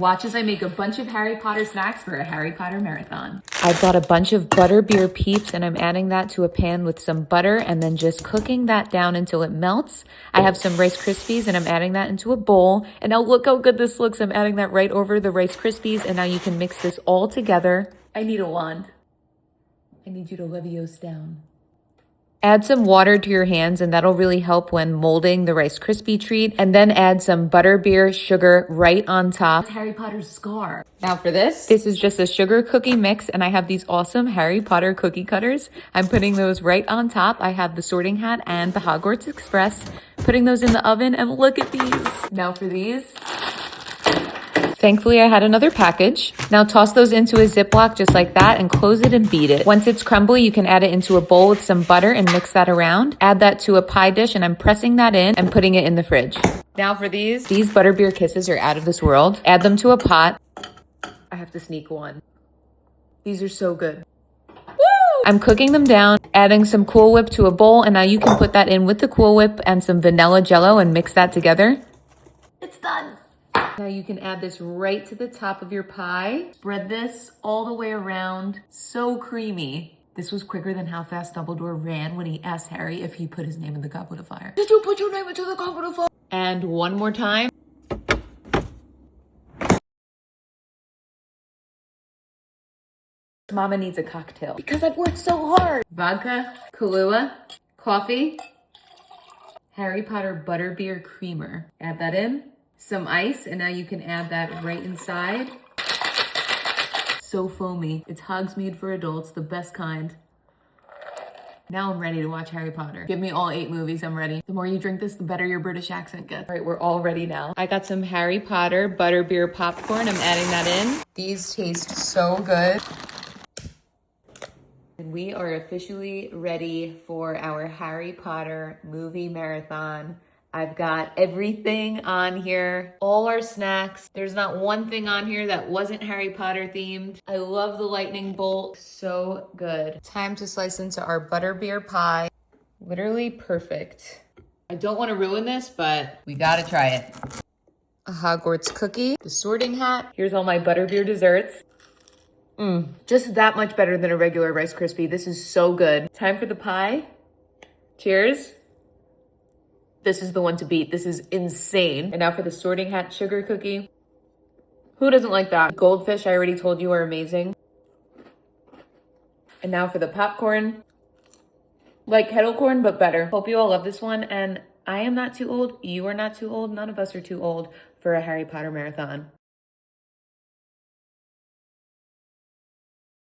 Watch as I make a bunch of Harry Potter snacks for a Harry Potter marathon. I bought a bunch of butterbeer peeps and I'm adding that to a pan with some butter and then just cooking that down until it melts. I have some Rice Krispies and I'm adding that into a bowl. And now look how good this looks. I'm adding that right over the Rice Krispies and now you can mix this all together. I need a wand. I need you to Leviosa down. Add some water to your hands and that'll really help when molding the Rice Krispie treat. And then add some butterbeer sugar right on top. It's Harry Potter's scar. Now for this. This is just a sugar cookie mix and I have these awesome Harry Potter cookie cutters. I'm putting those right on top. I have the Sorting Hat and the Hogwarts Express. Putting those in the oven and look at these. Now for these. Thankfully, I had another package. Now toss those into a Ziploc just like that and close it and beat it. Once it's crumbly, you can add it into a bowl with some butter and mix that around. Add that to a pie dish and I'm pressing that in and putting it in the fridge. Now for these butterbeer kisses are out of this world. Add them to a pot. I have to sneak one. These are so good. Woo! I'm cooking them down, adding some Cool Whip to a bowl, and now you can put that in with the Cool Whip and some vanilla jello and mix that together. It's done. Now you can add this right to the top of your pie. Spread this all the way around. So creamy. This was quicker than how fast Dumbledore ran when he asked Harry if he put his name in the Goblet of Fire. Did you put your name into the Goblet of Fire? And one more time. Mama needs a cocktail because I've worked so hard. Vodka, Kahlua, coffee, Harry Potter butterbeer creamer. Add that in. Some ice, and now you can add that right inside. So foamy. It's 𝐬𝐮𝐬𝐫𝐞 for adults, the best kind. Now I'm ready to watch Harry Potter. Give me all 8 movies, I'm ready. The more you drink this, the better your British accent gets. All right, we're all ready now. I got some Harry Potter butterbeer popcorn. I'm adding that in. These taste so good. And we are officially ready for our Harry Potter movie marathon. I've got everything on here, all our snacks. There's not one thing on here that wasn't Harry Potter themed. I love the lightning bolt, so good. Time to slice into our butterbeer pie. Literally perfect. I don't want to ruin this, but we gotta try it. A Hogwarts cookie, the Sorting Hat. Here's all my butterbeer desserts. Just that much better than a regular Rice Krispie. This is so good. Time for the pie. Cheers. This is the one to beat. This is insane. And now for the Sorting Hat sugar cookie. Who doesn't like that? Goldfish, I already told you, are amazing. And now for the popcorn. Like kettle corn, but better. Hope you all love this one. And I am not too old. You are not too old. None of us are too old for a Harry Potter marathon.